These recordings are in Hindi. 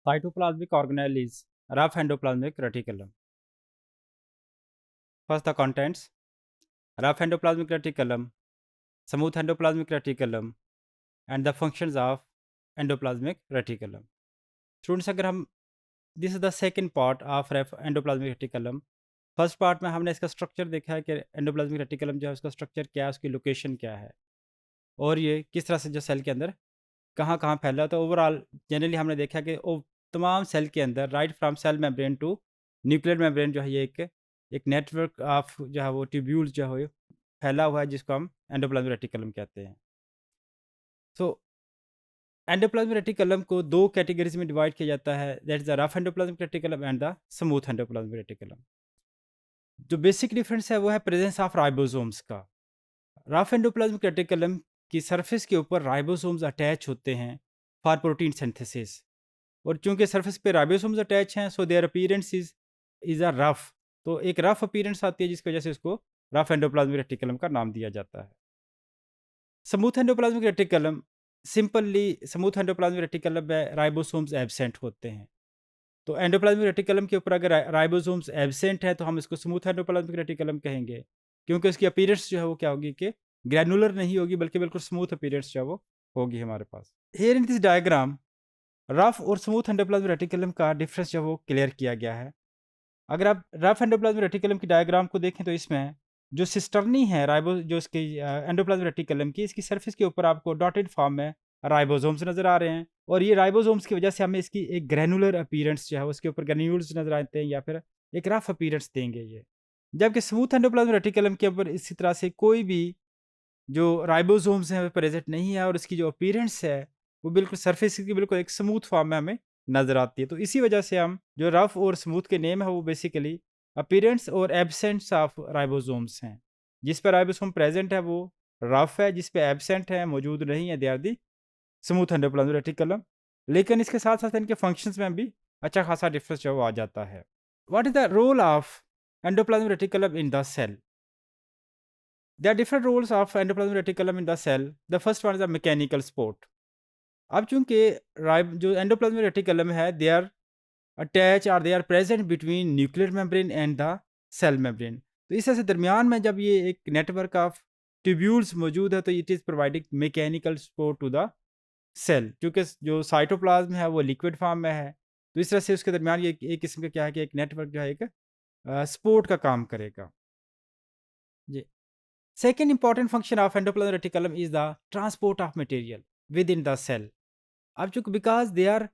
Cytoplasmic organelle is rough endoplasmic reticulum. First, the contents: rough endoplasmic reticulum, smooth endoplasmic reticulum, and the functions of endoplasmic reticulum. Students, अगर हम this is the second part of endoplasmic reticulum. First part में हमने इसका स्ट्रक्चर देखा है कि एंडोप्लाज्मिक रेटिकुलम जो है उसका स्ट्रक्चर क्या है, उसकी लोकेशन क्या है और ये किस तरह से जो सेल के अंदर कहाँ कहाँ फैला है. तो ओवरऑल जनरली हमने देखा कि तमाम सेल के अंदर right from cell membrane to nuclear membrane जो है ये एक नेटवर्क ऑफ जो है वो ट्यूब्यूल्स जो है फैला हुआ है जिसको हम एंडोप्लाज्मिक रेटिकुलम कहते हैं. सो एंडोप्लाज्मिक रेटिकुलम को दो कैटेगरीज में डिवाइड किया जाता है, that is the rough endoplasmic reticulum and the smooth endoplasmic reticulum. जो बेसिक डिफरेंस है वो है प्रेजेंस ऑफ राइबोसोम्स का. रफ एंडोप्लाज्मिक रेटिकुलम की सरफेस के ऊपर राइबोसोम्स अटैच होते हैं फॉर प्रोटीन सिंथेसिस, और चूंकि सरफेस पे राइबोसोम्स अटैच हैं so their appearance is a rough. तो एक रफ अपीयरेंस आती है जिसकी वजह से इसको रफ एंडोप्लाज्मिक रेटिकुलम का नाम दिया जाता है. Smooth endoplasmic reticulum, simply smooth endoplasmic reticulum में राइबोसोम्स एब्सेंट होते हैं. तो एंडोप्लाज्मिक रेटिकुलम के ऊपर अगर राइबोसोम्स एब्सेंट है तो हम इसको स्मूथ एंडोप्लाज्मिक रेटिकुलम कहेंगे, क्योंकि उसकी अपीयरेंस जो है वो क्या होगी कि ग्रैनुलर नहीं होगी बल्कि बिल्कुल स्मूथ अपीयरेंस जो है वो होगी हमारे पास. Here in this diagram rough और स्मूथ एंडोप्लाज्मिक रेटिकुलम का डिफरेंस जो है वो क्लियर किया गया है. अगर आप रफ एंडोप्लाज्मिक रेटिकुलम की डायग्राम को देखें तो इसमें जो सिस्टर्नी है राइबो जो इसकी एंडोप्लाज्मिक रेटिकुलम की, इसकी सरफेस के ऊपर आपको डॉटेड फॉर्म में राइबोसोम्स नजर आ रहे हैं, और ये राइबोसोम्स की वजह से हमें इसकी एक ग्रैनुलर अपीयरेंस जो है उसके ऊपर ग्रैन्यूल्स नजर आते हैं या फिर एक रफ अपीयरेंस देंगे ये. जबकि स्मूथ एंडोप्लाज्मिक रेटिकुलम के ऊपर इसी तरह से कोई भी जो राइबोसोम्स हैं वो प्रेजेंट नहीं है, और इसकी जो अपीयरेंस है वो बिल्कुल सरफेस की बिल्कुल एक स्मूथ फॉर्म में हमें नज़र आती है. तो इसी वजह से हम जो रफ और स्मूथ के नेम है वो बेसिकली अपीयरेंस और एब्सेंस ऑफ राइबोसोम्स हैं. जिस पर राइबोसोम प्रेजेंट है वो रफ है, जिस पे एब्सेंट है मौजूद नहीं है they are the smooth endoplasmic reticulum. लेकिन इसके साथ साथ इनके फंक्शंस में भी अच्छा खासा डिफरेंस जो है वो आ जाता है. What is the role of endoplasmic reticulum in the cell? There are different roles of endoplasmic reticulum in the cell. The first one is a mechanical support. अब चूंकि जो एंडोप्लाज्मिक रेटिकुलम है दे आर अटैच और they are present between nuclear membrane and the cell membrane. तो इस तरह से दरमियान में जब ये एक नेटवर्क ऑफ ट्यूब्यूल्स मौजूद है तो it is providing mechanical support to the cell. क्योंकि जो साइटोप्लाज्म है वो लिक्विड फॉर्म में है, तो इस तरह से उसके दरमियान ये एक किस्म का क्या है कि एक नेटवर्क जो है एक सपोर्ट का काम करेगा. जी. Second important function of endoplasmic reticulum is the transport of material within the cell. अब चूंकि because they are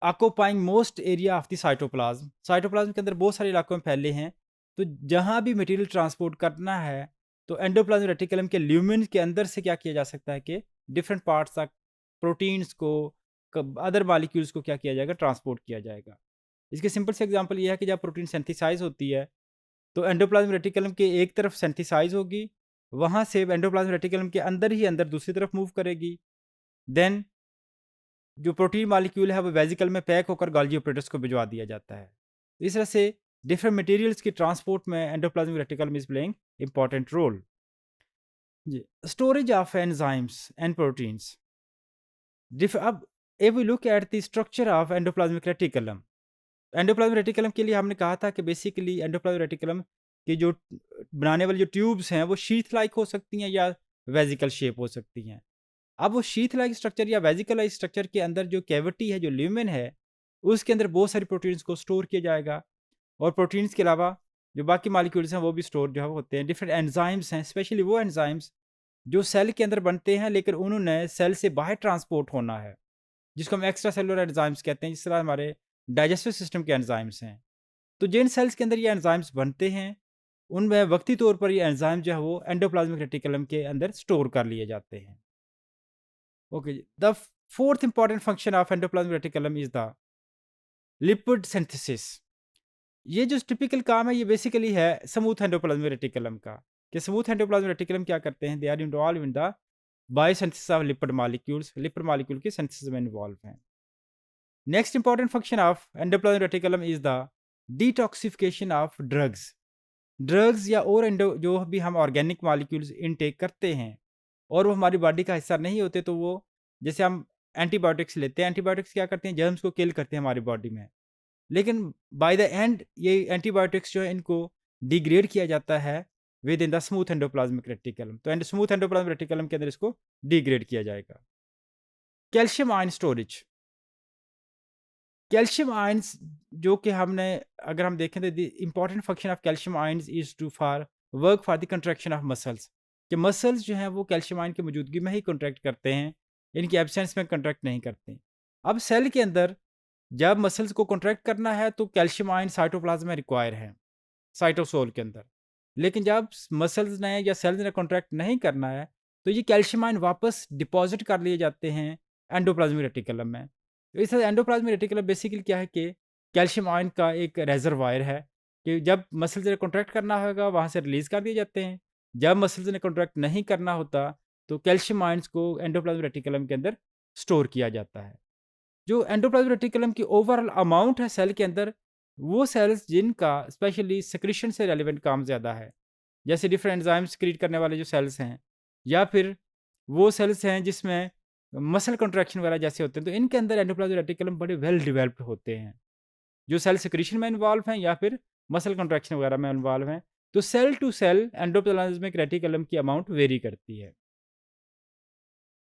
occupying most area of the cytoplasm, cytoplasm के अंदर बहुत सारे इलाकों में फैले हैं, तो जहाँ भी मटेरियल ट्रांसपोर्ट करना है तो एंडोप्लाज्मिक रेटिकुलम के ल्यूमेन के अंदर से क्या किया जा सकता है कि डिफरेंट पार्ट्स तक प्रोटीन्स को अदर मालिक्यूल्स को क्या किया जाएगा, ट्रांसपोर्ट किया जाएगा. इसके सिंपल से एग्जांपल ये है कि जब प्रोटीन सिंथेसाइज होती है तो एंडोप्लाज्मिक रेटिकुलम के एक तरफ सिंथेसाइज होगी, वहाँ से एंडोप्लाज्मिक रेटिकुलम के अंदर ही अंदर दूसरी तरफ मूव करेगी. देन जो प्रोटीन मॉलिक्यूल है वो वेजिकल में पैक होकर गोल्गी ऑपरेटर्स को भिजवा दिया जाता है. इस तरह से डिफरेंट मटेरियल्स की ट्रांसपोर्ट में endoplasmic reticulum is playing important role. जी. Storage of enzymes and proteins. अब if we look at the structure of endoplasmic reticulum, endoplasmic reticulum के लिए हमने कहा था कि बेसिकली एंडोप्लाज्मिक रेटिकुलम की जो बनाने वाली जो ट्यूब्स हैं वो शीथ लाइक हो सकती हैं या वेजिकल शेप हो सकती हैं. अब वो शीथ लाइक स्ट्रक्चर या वेजिकल लाइक स्ट्रक्चर के अंदर जो कैविटी है, जो ल्यूमेन है, उसके अंदर बहुत सारी प्रोटीन्स को स्टोर किया जाएगा, और प्रोटीन्स के अलावा जो बाकी मालिक्यूल्स हैं वो भी स्टोर जो है होते हैं. डिफरेंट एंजाइम्स हैं, स्पेशली वो एंजाइम्स जो सेल के अंदर बनते हैं लेकिन उन्होंने सेल से बाहर ट्रांसपोर्ट होना है, जिसको हम एक्स्ट्रा सेलुलर एंजाइम्स कहते हैं, जिस तरह हमारे डाइजेस्टिव सिस्टम के एंजाइम्स हैं. तो जिन सेल्स के अंदर ये एंजाइम्स बनते हैं उनमें वक्ती तौर पर ये एंजाइम जो है वो एंडोप्लाज्मिक रेटिकुलम के अंदर स्टोर कर लिए जाते हैं. Okay. The fourth important function of endoplasmic reticulum is the lipid synthesis. ये जो टिपिकल काम है ये बेसिकली है स्मूथ एंडोप्लाज्मिक रेटिकुलम का, कि स्मूथ एंडोप्लाज्मिक रेटिकुलम क्या करते हैं, they are involve in the biosynthesis of lipid molecules, lipid molecule के सिंथेसिस में इन्वॉल्व हैं. Next important function of endoplasmic reticulum is the detoxification of drugs या और जो भी हम ऑर्गेनिक मॉलिक्यूल्स इनटेक करते हैं और वो हमारी बॉडी का हिस्सा नहीं होते, तो वो जैसे हम एंटीबायोटिक्स लेते हैं। एंटीबायोटिक्स क्या करते हैं, जर्म्स को किल करते हैं हमारी बॉडी में, लेकिन बाय द एंड ये एंटीबायोटिक्स जो है इनको डिग्रेड किया जाता है with in the smooth endoplasmic reticulum. तो स्मूथ एंडोप्लाज्मिक रेटिकुलम के अंदर इसको डिग्रेड किया जाएगा। Calcium ion storage, calcium ions जो कि हमने अगर हम देखें तो the important function of calcium ions is to for work for the contraction of muscles, कि मसल्स जो हैं वो कैल्शियम आयन की मौजूदगी में ही कंट्रैक्ट करते हैं, इनकी एब्सेंस में कंट्रैक्ट नहीं करते। अब सेल के अंदर जब मसल्स को कंट्रैक्ट करना है तो कैल्शियम आयन साइटोप्लाज्म में रिक्वायर है, साइटोसोल के अंदर। लेकिन जब मसल्स ने या सेल्स ने कॉन्ट्रैक्ट नहीं करना है तो ये कैल्शियम आयन वापस डिपॉजिट कर लिए जाते हैं एंडोप्लाज्मिक रेटिकुलम में। तो इस एंडोप्लाज्मिक रेटिकुलम बेसिकली क्या है कि कैल्शियम आयन का एक रेजरवायर है, कि जब मसल्स ने कॉन्ट्रैक्ट करना होगा वहाँ से रिलीज़ कर दिए जाते हैं। जब मसल्स ने कॉन्ट्रैक्ट नहीं करना होता तो कैल्शियम आयन्स को एंडोप्लाज्मिक रेटिकुलम के अंदर स्टोर किया जाता है। जो एंडोप्लाज्मिक रेटिकुलम की ओवरऑल अमाउंट है सेल के अंदर, वो सेल्स जिनका स्पेशली सिक्रीशन से रेलिवेंट काम ज़्यादा है, जैसे डिफरेंट एंजाइम्स क्रिएट करने वाले जो सेल्स हैं, या फिर वो सेल्स हैं जिसमें मसल कंट्रैक्शन वगैरह जैसे होते हैं, तो इनके अंदर एंडोप्लाज्मिक रेटिकुलम बड़े वेल डेवलप्ड होते हैं, जो सेल सिक्रीशन में इन्वॉल्व हैं या फिर मसल कंट्रैक्शन वगैरह में इन्वॉल्व हैं। तो cell to cell endoplasmic reticulum की अमाउंट वेरी करती है।